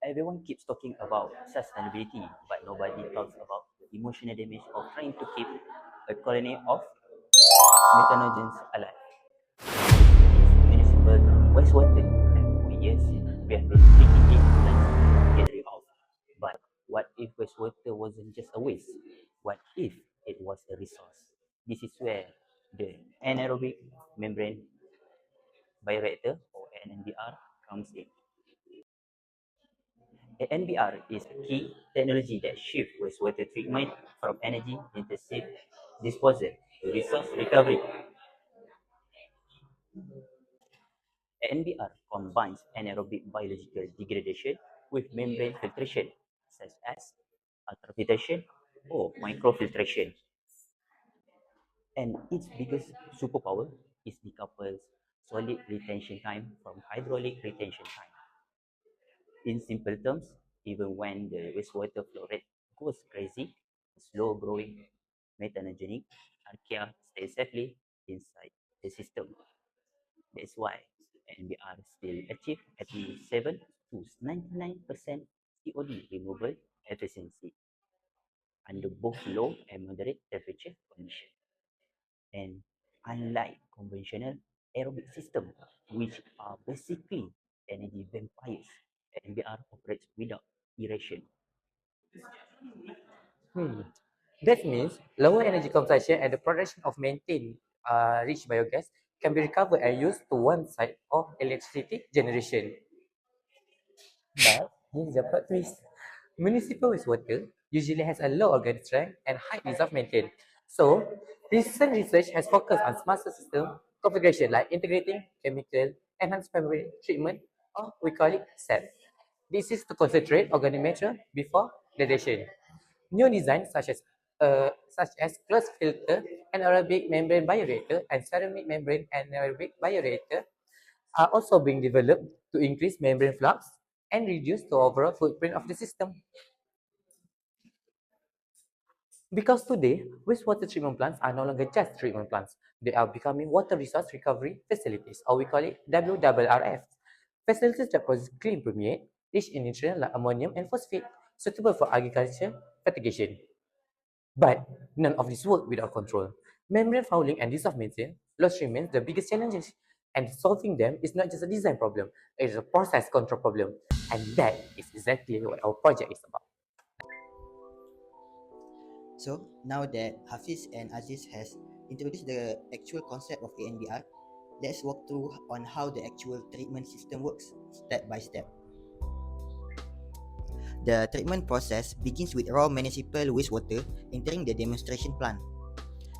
Everyone keeps talking about sustainability, but nobody talks about the emotional damage of trying to keep a colony of methanogens alive. Municipal wastewater, and for years we have been treating it like something to get rid of. But what if wastewater wasn't just a waste? What if it was a resource? This is where the anaerobic membrane bioreactor or AnMBR comes in. AnMBR is a key technology that shifts wastewater treatment from energy intensive disposal to resource recovery. AnMBR combines anaerobic biological degradation with membrane filtration, such as ultrafiltration or microfiltration. And its biggest superpower is decouples solid retention time from hydraulic retention time. In simple terms, even when the wastewater flow rate goes crazy, slow growing methanogenic archaea stays safely inside the system. That's why NBR still achieve 87 to 99% COD removal efficiency under both low and moderate temperature conditions. And unlike conventional aerobic systems, which are basically energy vampires, NBR operates without eration. Hmm. That means lower energy consumption and the production of maintained rich biogas can be recovered and used to one side of electricity generation. But here's the plot twist. Municipal wastewater usually has a low organic strength and high ease of maintenance. So, recent research has focused on smarter system configuration like integrating chemical enhanced membrane treatment, or we call it SEP. This is to concentrate organic matter before degradation. New designs such as closed filter anaerobic membrane bioreactor and ceramic membrane anaerobic bioreactor are also being developed to increase membrane flux and reduce the overall footprint of the system. Because today, wastewater treatment plants are no longer just treatment plants. They are becoming water resource recovery facilities, or we call it WRRF. Facilities that produce clean permeate, rich in nutrients like ammonium and phosphate, suitable for agriculture fertigation. But none of this work without control. Membrane fouling and dissolved methane loss remains the biggest challenges. And solving them is not just a design problem, it is a process control problem. And that is exactly what our project is about. So now that Hafiz and Aziz has introduced the actual concept of ANBR, let's walk through on how the actual treatment system works step by step. The treatment process begins with raw municipal wastewater entering the demonstration plant.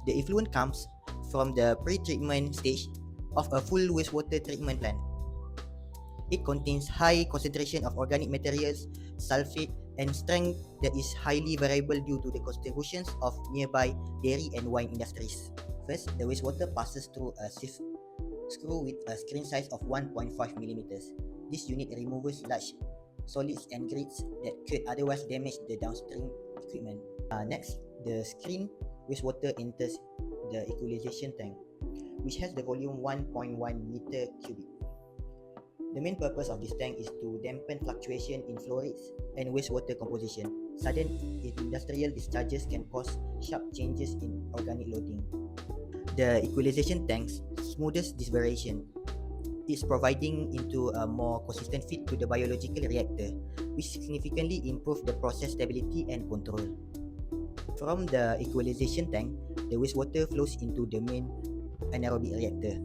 The effluent comes from the pre-treatment stage of a full wastewater treatment plant. It contains high concentration of organic materials, sulfate, and strength that is highly variable due to the contributions of nearby dairy and wine industries. First, the wastewater passes through a sieve screw with a screen size of 1.5 millimeters. This unit removes large solids and grit that could otherwise damage the downstream equipment. Next, the screen wastewater enters the equalization tank, which has the volume 1.1 meter cubic. The main purpose of this tank is to dampen fluctuation in flow rates and wastewater composition. Sudden industrial discharges can cause sharp changes in organic loading. The equalization tank smooths this variation. It's providing into a more consistent fit to the biological reactor, which significantly improves the process stability and control. From the equalization tank, the wastewater flows into the main anaerobic reactor.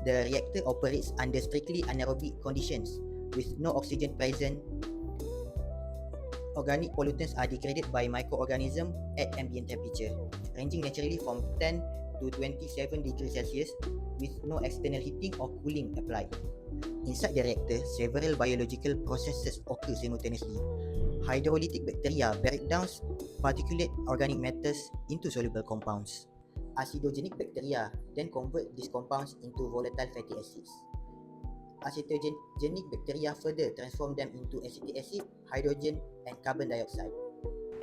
The reactor operates under strictly anaerobic conditions with no oxygen present. Organic pollutants are degraded by microorganisms at ambient temperature, ranging naturally from 10 to 27 degrees Celsius with no external heating or cooling applied. Inside the reactor, several biological processes occur simultaneously. Hydrolytic bacteria break down particulate organic matters into soluble compounds. Acidogenic bacteria then convert these compounds into volatile fatty acids. Acetogenic bacteria further transform them into acetic acid, hydrogen, and carbon dioxide.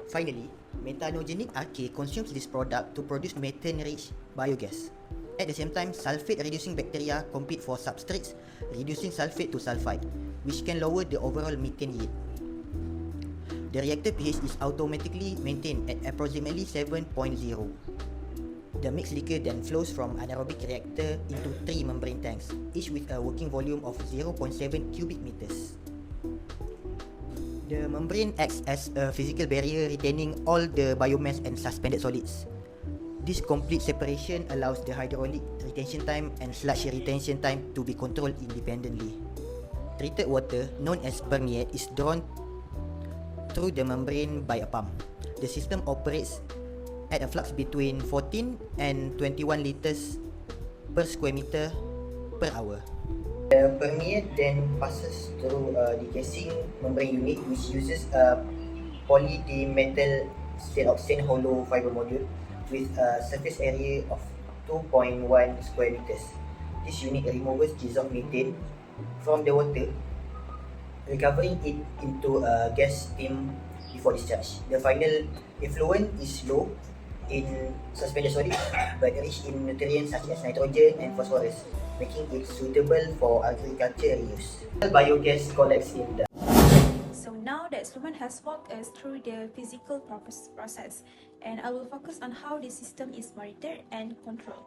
Finally, methanogenic archaea consumes this product to produce methane-rich biogas. At the same time, sulfate-reducing bacteria compete for substrates, reducing sulfate to sulfide, which can lower the overall methane yield. The reactor pH is automatically maintained at approximately 7.0. The mixed liquor then flows from anaerobic reactor into 3 membrane tanks, each with a working volume of 0.7 cubic meters. The membrane acts as a physical barrier retaining all the biomass and suspended solids. This complete separation allows the hydraulic retention time and sludge retention time to be controlled independently. Treated water, known as permeate, is drawn through the membrane by a pump. The system operates at a flux between 14 and 21 liters per square meter per hour. The permeate then passes through a degassing membrane unit which uses a polydimetal siloxane hollow fiber module with a surface area of 2.1 square meters. This unit removes dissolved methane from the water, recovering it into a gas stream before discharge. The final effluent is low in suspended solids but rich in nutrients such as nitrogen and phosphorus, making it suitable for agriculture use. Biogas collects in the So now that Sluman has walked us through the physical process, and I will focus on how the system is monitored and controlled.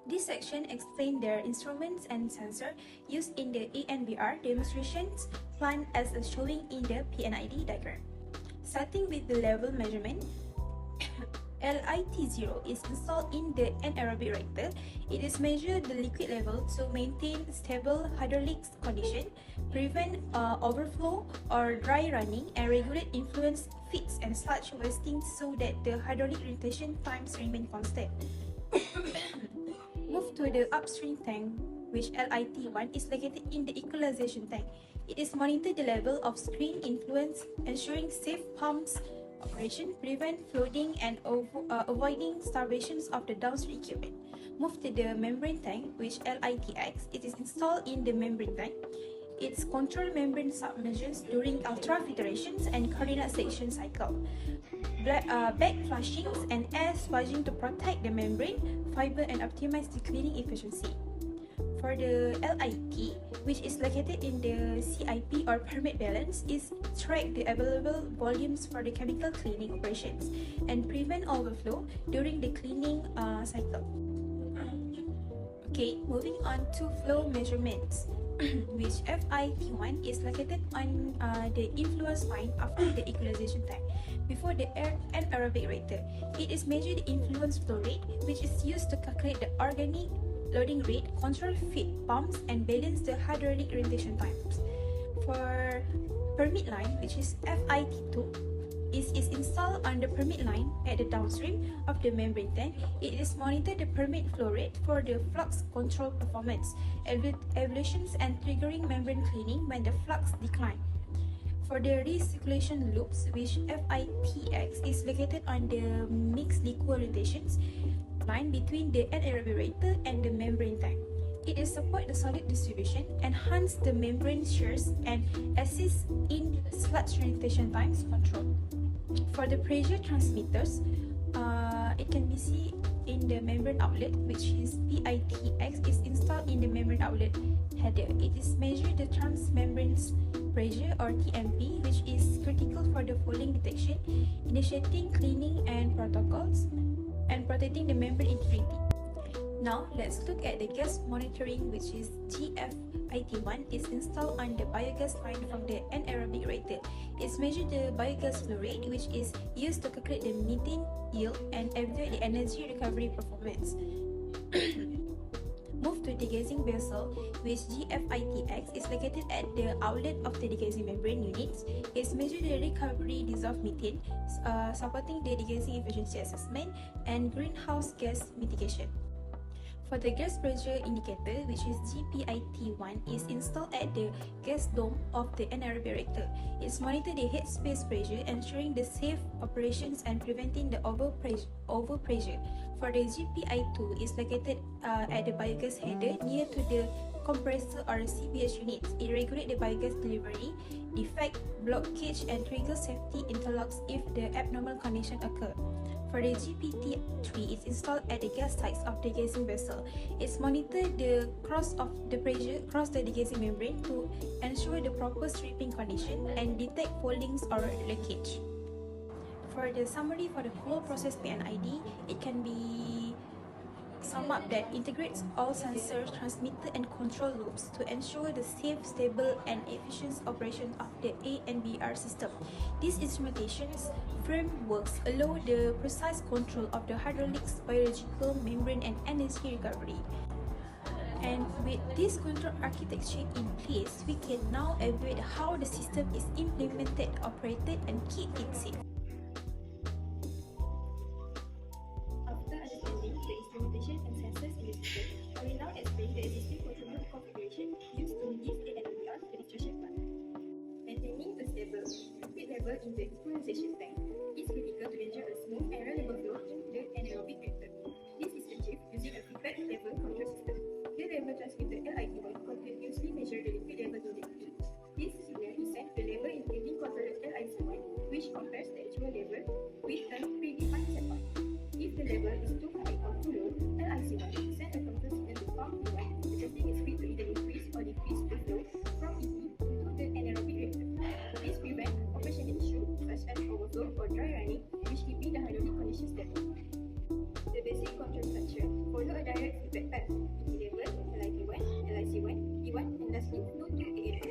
This section explains the instruments and sensor used in the AnMBR demonstrations plan as showing in the PNID diagram. Starting with the level measurement, LIT0 is installed in the anaerobic reactor. It is measured the liquid level to maintain stable hydraulic condition, prevent overflow or dry running, and regulate influence feeds and sludge wasting so that the hydraulic rotation times remain constant. Move to the upstream tank, which LIT1 is located in the equalization tank. It is monitor the level of screen influence, ensuring safe pumps operation, prevent flooding and avoiding starvations of the downstream equipment. Move to the membrane tank, which LITX. It is installed in the membrane tank. It's control membrane submersions during ultrafiltrations and coordinate section cycle. Back flushings and air swaging to protect the membrane fiber and optimize the cleaning efficiency. For the LIT, which is located in the CIP or permit balance, is track the available volumes for the chemical cleaning operations and prevent overflow during the cleaning cycle. Okay, moving on to flow measurements, which FIT1 is located on the influence line after the equalization tank, before the anaerobic reactor. It is measured the influence flow rate, which is used to calculate the organic loading rate, control feed pumps, and balance the hydraulic rotation times. For permit line, which is FIT2, is installed on the permit line at the downstream of the membrane tank. It is monitor the permit flow rate for the flux control performance, evolutions, and triggering membrane cleaning when the flux decline. For the recirculation loops, which FITX is located on the mixed liquid rotations line between the anaerobic reactor and the membrane tank. It is support the solid distribution, enhance the membrane shears, and assist in sludge rotation times control. For the pressure transmitters, it can be seen in the membrane outlet, which is PITX, is installed in the membrane outlet header. It is measure the transmembrane pressure or TMP, which is critical for the fouling detection, initiating cleaning and protocols, and protecting the membrane integrity. Now, let's look at the gas monitoring, which is GFIT1 is installed on the biogas line from the anaerobic reactor. It's measured the biogas flow rate, which is used to calculate the methane yield and evaluate the energy recovery performance. Move to degassing vessel, which GFITX is located at the outlet of the degassing membrane units. It's measured the recovery dissolved methane, supporting the degassing efficiency assessment and greenhouse gas mitigation. For the gas pressure indicator, which is GPIT1, is installed at the gas dome of the anaerobic reactor. It's monitor the headspace pressure, ensuring the safe operations and preventing the overpressure. For the GPI2, is located at the biogas header near to the compressor or CBH units. It regulates the biogas delivery, defect, blockage, and trigger safety interlocks if the abnormal condition occur. For the GPT-3, it's installed at the gas sides of the degazing vessel. It's monitored the cross of the pressure across the degazing membrane to ensure the proper stripping condition and detect foldings or leakage. For the summary for the whole process PNID, it can be sum up that integrates all sensors, transmitter and control loops to ensure the safe, stable and efficient operation of the AnMBR system. These instrumentations frameworks allow the precise control of the hydraulics, biological, membrane and energy recovery. And with this control architecture in place, we can now evaluate how the system is implemented, operated and keep it safe. After understanding the instrumentation and sensors in the system, I will now explain the existing control loop configuration used to release the AnMBR demonstration plan. Maintaining a stable liquid level in the equalization tank is critical to ensure a smooth and reliable flow in the anaerobic reactor. This is achieved using a feedback level control system. The level transmitter LIT1 continuously measures the liquid level to the liquid. This signal is sent to the level indicating controller LIT1, which compares the actual level with a predefined set point. If the level is too high or too low, LIC1 will send a control signal to pump P1, adjusting its speed to either increase or decrease the flow from EP into the anaerobic reactor. This prevents operational issues such as overflow or dry running, which keeping the hydraulic conditions stable. The basic control structure follow a direct feedback path: EP level, LIT1, LIC1, P1, and lastly flow to AN.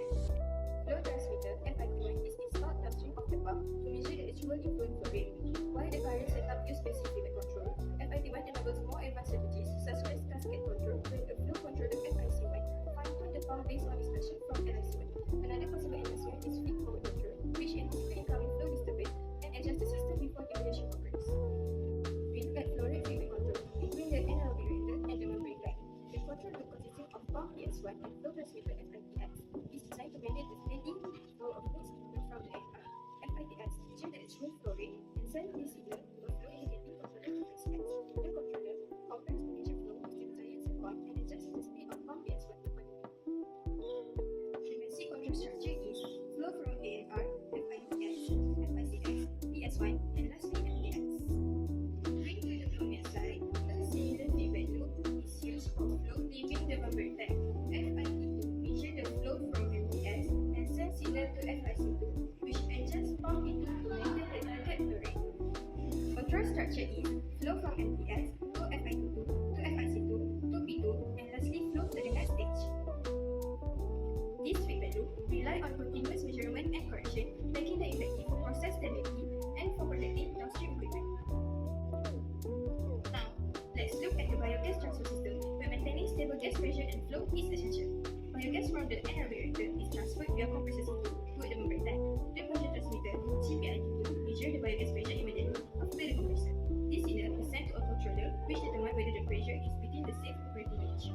Flow transmitter FIT1 is installed downstream of the pump to measure the actual influent flow rate. While the current setup uses basic feedback control, FIT1 enables more advanced strategies such as cascade control, where the flow controller FIC1 fine-tune the pump based on instruction from LIC1. Another possible enhancement is feed-forward control, which anticipates incoming flow disturbance and adjusts the system before degradation occurs. We look at flow rate feedback control between the anaerobic reactor and the membrane tank. The control loop consisting of pump PS1 and flow transmitter FITX is designed to manage the steady flow of waste signal from the AnMBR. FITX measures the actual flow rate and sends this signal to a flow indicating controller FITX. The controller compares the measured flow with the desired set point and adjusts the speed of pump PS1 accordingly. The basic control structure is flow from AnMBR, FITX, FICX, PS1, and lastly MDX. Moving to the flow net side, a similar feedback loop is used for flow leaving the membrane tank. FIT2 measures the flow from MDX and sends signal to FIC2, which adjusts pump into to maintain the target flow rate. Control structure is flow from MDX to FIT2 to FIC2 to P2 and lastly flow to the next stage. This feedback loop rely on continuous measurement and correction, making the effective for process stability and for protecting downstream equipment. Now, let's look at the biogas transfer system, where maintaining stable gas pressure and flow is essential. Biogas from the anaerobic reactor is transferred via compressor C2 to the membrane tank. The pressure transmitter GPIT2 measures the biogas pressure immediately after the compressor. This signal is sent to a controller, which determines whether the pressure is within the safe operating range.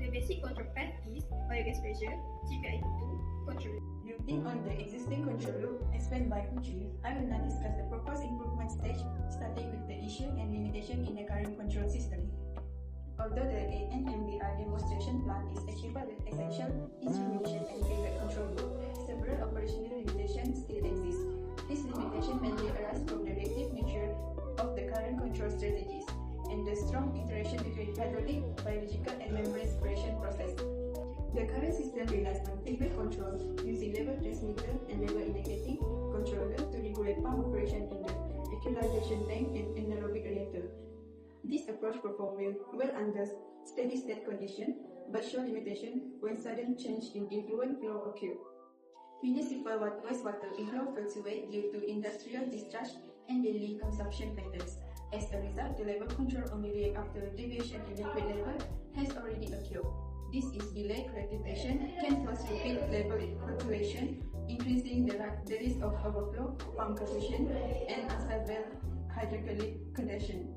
The basic control path is biogas pressure, GPIT2, controller. Building on the existing control loop explained by Kuchi, I will now discuss the proposed improvement stage, starting with the issue and limitation in the current control system. Although the AnMBR demonstration plan is equipped with essential instrumentation and feedback control loop, several operational limitations still exist. These limitations mainly arise from the reactive nature of the current control strategies and the strong interaction between hydraulic, biological, and membrane separation process. The current system relies on feedback control using level transmitter and level indicating controller to regulate pump operation in the equalization tank and anaerobic reactor. This approach performs well under steady state condition, but show limitation when sudden change in effluent flow occur. Municipal wastewater inflow fluctuate due to industrial discharge and daily consumption patterns. As a result, the level control only reacts after deviation in liquid level has already occurred. This is delayed rectification can cause repeat level fluctuation, increasing the risk of overflow, pump confusion, and unstable hydraulic condition.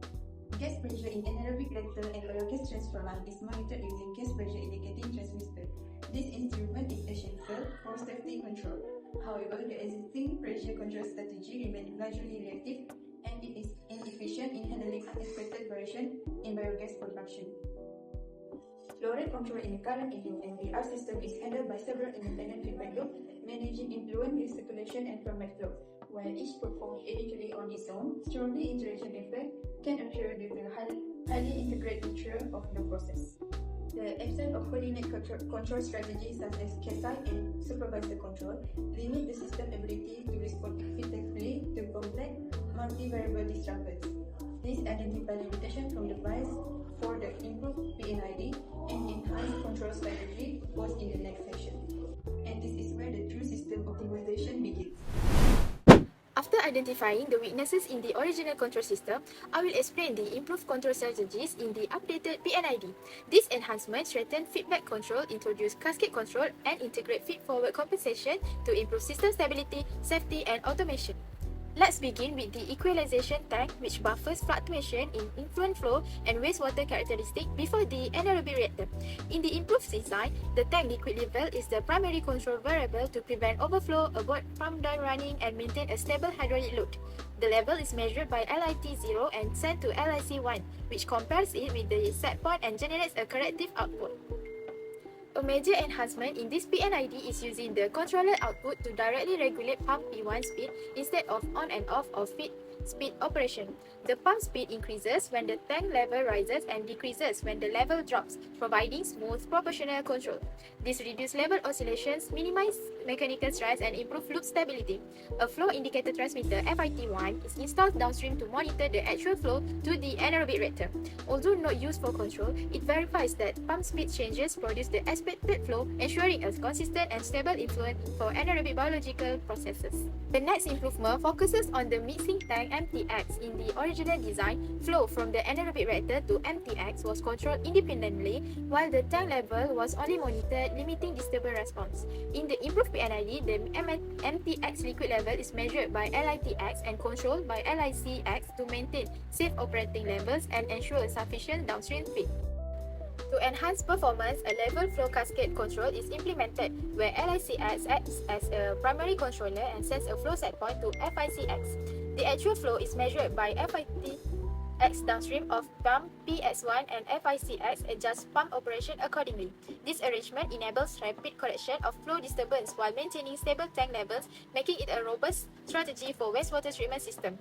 Gas pressure in anaerobic reactor and biogas transfer line is monitored using gas pressure indicating transmitter. This instrument is essential for safety control. However, the existing pressure control strategy remains largely reactive and it is inefficient in handling unexpected variation in biogas production. Flow rate control in the current AnMBR system is handled by several independent feedback loops, managing influent recirculation and from flow. while each performed uniquely on its own, strongly interaction effect can occur due to the highly integrated nature of the process. The absence of coordinate control strategies such as CASI and supervisor control limit the system's ability to respond effectively to complex multivariable disruptors. This identifies limitation from the bias for the improved PNID and enhanced control strategy proposed in the next section. And this is where the true system optimization begins. After identifying the weaknesses in the original control system, I will explain the improved control strategies in the updated PNID. These enhancements strengthen feedback control, introduce cascade control, and integrate feed-forward compensation to improve system stability, safety, and automation. Let's begin with the equalization tank, which buffers fluctuation in influent flow and wastewater characteristics before the anaerobic reactor. In the improved design, the tank liquid level is the primary control variable to prevent overflow, avoid pump down running, and maintain a stable hydraulic load. The level is measured by LIT0 and sent to LIC1, which compares it with the set point and generates a corrective output. A major enhancement in this PNID is using the controller output to directly regulate pump P1 speed instead of on and off or feed speed operation. The pump speed increases when the tank level rises and decreases when the level drops, providing smooth proportional control. This reduces level oscillations, minimizes mechanical stress, and improves loop stability. A flow indicator transmitter FIT1 is installed downstream to monitor the actual flow to the anaerobic reactor. Although not used for control, it verifies that pump speed changes produce the expected flow, ensuring a consistent and stable influence for anaerobic biological processes. The next improvement focuses on the mixing tank MTX. In the original design, flow from the anaerobic reactor to MTX was controlled independently, while the tank level was only monitored, limiting disturbance response. In the improved PNID, the MTX liquid level is measured by LITX and controlled by LICX to maintain safe operating levels and ensure sufficient downstream feed. To enhance performance, a level flow cascade control is implemented, where LICX acts as a primary controller and sets a flow set point to FICX. The actual flow is measured by FITX downstream of pump PS1, and FICX adjusts pump operation accordingly. This arrangement enables rapid correction of flow disturbance while maintaining stable tank levels, making it a robust strategy for wastewater treatment system.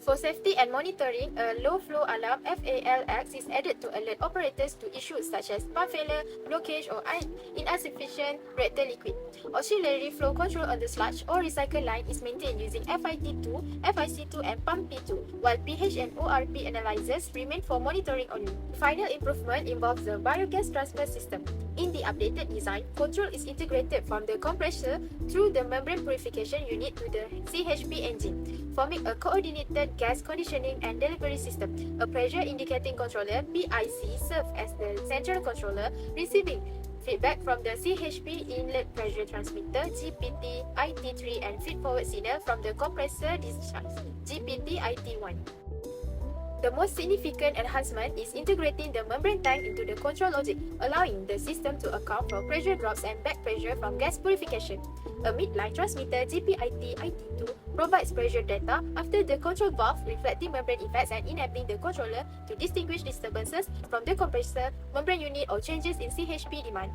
For safety and monitoring, a low flow alarm FALX is added to alert operators to issues such as pump failure, blockage, or insufficient reactor liquid. Auxiliary flow control on the sludge or recycle line is maintained using FIT2, FIC2, and pump P2, while pH and ORP analyzers remain for monitoring only. The final improvement involves the biogas transfer system. In the updated design, control is integrated from the compressor through the membrane purification unit to the CHP engine, forming a coordinated gas conditioning and delivery system. A pressure indicating controller PIC serves as the central controller, receiving feedback from the CHP inlet pressure transmitter GPT IT3 and feed-forward signal from the compressor discharge GPT IT1. The most significant enhancement is integrating the membrane tank into the control logic, allowing the system to account for pressure drops and back pressure from gas purification. A midline transmitter GPIT IT2 provides pressure data after the control valve, reflecting membrane effects and enabling the controller to distinguish disturbances from the compressor, membrane unit, or changes in CHP demand.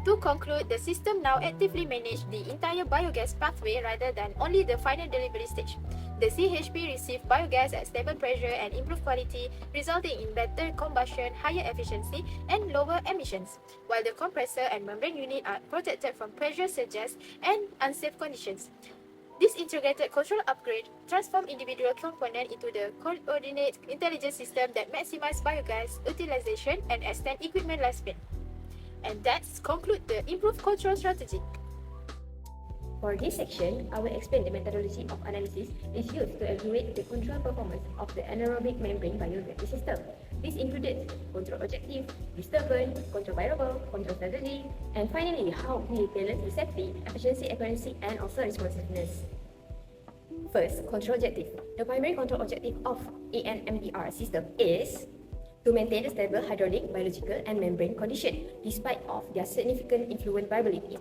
To conclude, the system now actively manages the entire biogas pathway rather than only the final delivery stage. The CHP receives biogas at stable pressure and improved quality, resulting in better combustion, higher efficiency, and lower emissions, while the compressor and membrane unit are protected from pressure surges and unsafe conditions. This integrated control upgrade transforms individual components into the coordinate intelligent system that maximizes biogas utilization and extend equipment lifespan. And that's conclude the improved control strategy. For this section, I will explain the methodology of analysis is used to evaluate the control performance of the anaerobic membrane bioreactor system. This included control objective, disturbance, control variable, control strategy, and finally how we balance the safety, efficiency, accuracy, and also responsiveness. First, control objective. The primary control objective of AnMBR system is to maintain a stable hydraulic, biological, and membrane condition despite of their significant influent variability.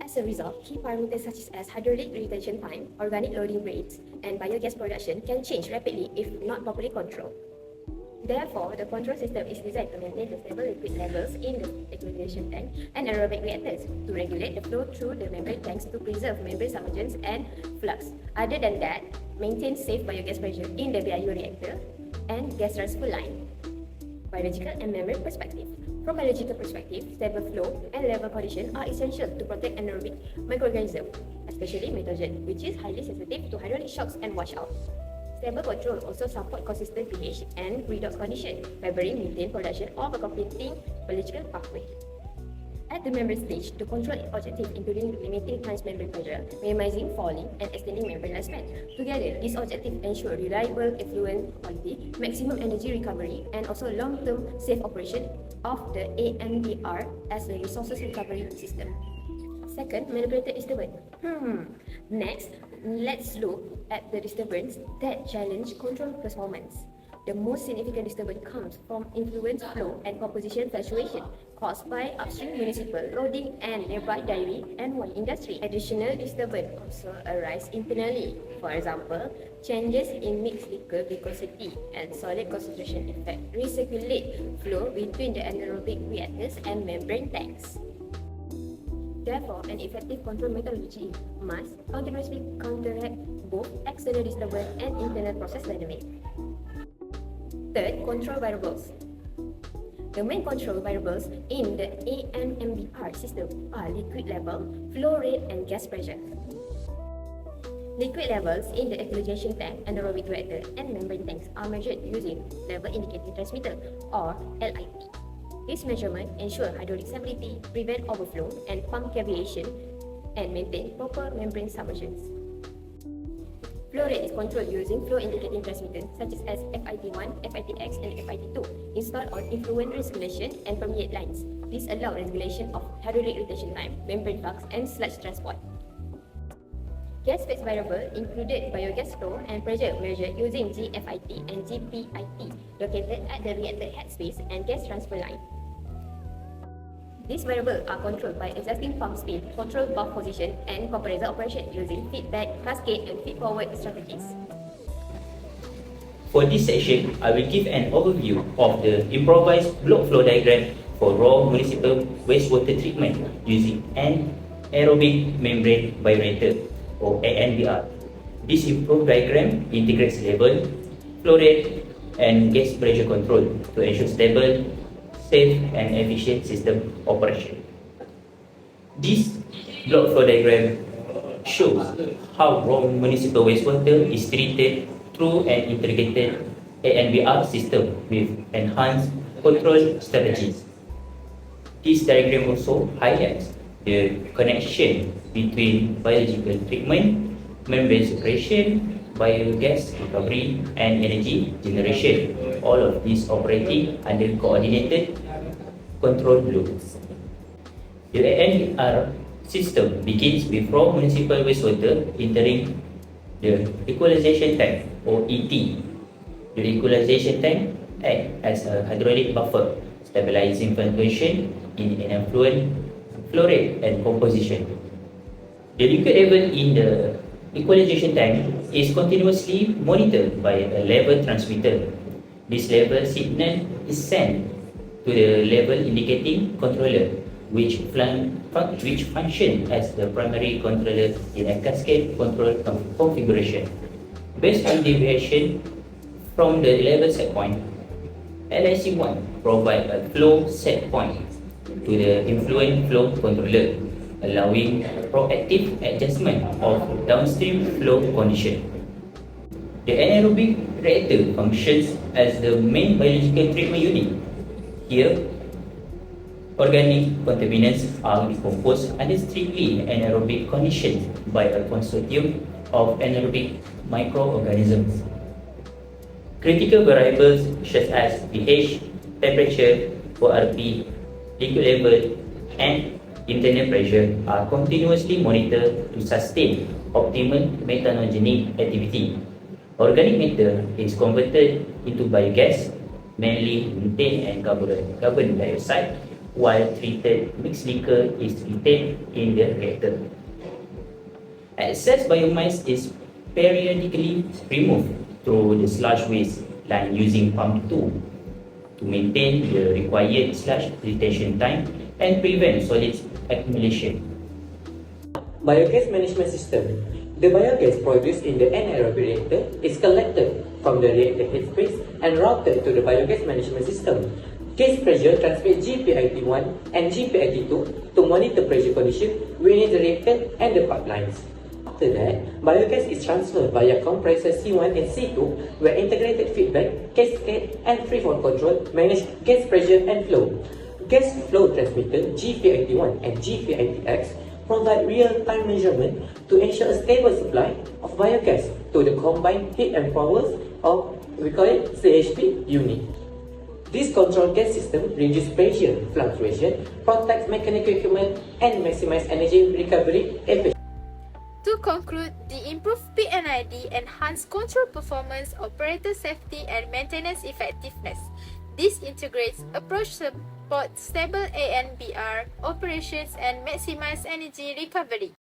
As a result, key parameters such as hydraulic retention time, organic loading rates, and biogas production can change rapidly if not properly controlled. Therefore, the control system is designed to maintain the stable liquid levels in the equalization tank and aerobic reactors to regulate the flow through the membrane tanks to preserve membrane submergence and flux. Other than that, maintain safe biogas pressure in the BIU reactor and gas transfer line. Biological and membrane perspective. From biological perspective, stable flow and level condition are essential to protect anaerobic microorganisms, especially metagen, which is highly sensitive to hydraulic shocks and washout. Stable control also support consistent pH and redox condition, favoring methane production of a competing biological pathway. At the membrane stage, the control objective including limiting transmembrane pressure, minimizing fouling, and extending membrane lifespan. Together, these objectives ensure reliable effluent quality, maximum energy recovery, and also long-term safe operation of the AnMBR as a resources recovery system. Second, manipulated disturbance. Next, let's look at the disturbance that challenge control performance. The most significant disturbance comes from influence flow and composition fluctuation caused by upstream municipal loading and nearby dairy and wine industry. Additional disturbance also arise internally. For example, changes in mixed liquor viscosity and solid concentration effect recirculate flow between the anaerobic reactors and membrane tanks. Therefore, an effective control methodology must continuously counteract both external disturbance and internal process dynamics. Third, control variables. The main control variables in the AnMBR system are liquid level, flow rate, and gas pressure. Liquid levels in the equalization tank, anaerobic reactor, and membrane tanks are measured using level indicating transmitter or LIT. This measurement ensures hydraulic stability, prevent overflow and pump cavitation, and maintain proper membrane submergence. Flow rate is controlled using flow indicating transmitters such as FIT1, FITX, and FIT2 installed on effluent recirculation and permeate lines. This allows regulation of hydraulic retention time, membrane flux, and sludge transport. Gas phase variable included biogas flow and pressure measured using GFIT and GPIT located at the reactor headspace and gas transfer line. These variables are controlled by adjusting pump speed, control valve position, and compressor operation using feedback, cascade, and feed-forward strategies. For this section, I will give an overview of the improvised block flow diagram for raw municipal wastewater treatment using anaerobic membrane bioreactor or AnMBR. This improved diagram integrates level, flow rate, and gas pressure control to ensure stable, safe, and efficient system operation. This block flow diagram shows how raw municipal wastewater is treated through an integrated AnMBR system with enhanced control strategies. This diagram also highlights the connection between biological treatment, membrane separation, biogas recovery, and energy generation, all of these operating under coordinated control loops. The AnMBR system begins with raw municipal wastewater entering the equalization tank or ET. The equalization tank acts as a hydraulic buffer, stabilizing fluctuation in an effluent flow rate and composition. The liquid level in the equalization tank is continuously monitored by a level transmitter. This level signal is sent to the level indicating controller, which function as the primary controller in a cascade control configuration. Based on deviation from the level set point, LIC1 provides a flow set point to the influent flow controller, allowing proactive adjustment of downstream flow condition. The anaerobic reactor functions as the main biological treatment unit. Here, organic contaminants are decomposed under strictly anaerobic conditions by a consortium of anaerobic microorganisms. Critical variables such as pH, temperature, ORP, liquid level, and internal pressure are continuously monitored to sustain optimal methanogenic activity. Organic matter is converted into biogas, mainly methane and carbon dioxide, while treated mixed liquor is retained in the reactor. Excess biomass is periodically removed through the sludge waste line using pump 2 to maintain the required sludge retention time and prevent solids accumulation. Biogas management system. The biogas produced in the anaerobic reactor is collected from the reactor headspace and routed to the biogas management system. Gas pressure transmits GPIT1 and GPIT2 to monitor pressure condition within the reactor and the pipelines. After that, biogas is transferred via compressor C1 and C2 where integrated feedback, cascade and freeform control manage gas pressure and flow. Gas flow transmitter GPIT1 and GPITX provide real-time measurement to ensure a stable supply of biogas to the combined heat and power of, we call it CHP unit. This control gas system reduces pressure fluctuation, protects mechanical equipment, and maximizes energy recovery efficiency. To conclude, the improved PNID enhance control performance, operator safety, and maintenance effectiveness. This integrates approach support stable AnMBR operations and maximize energy recovery.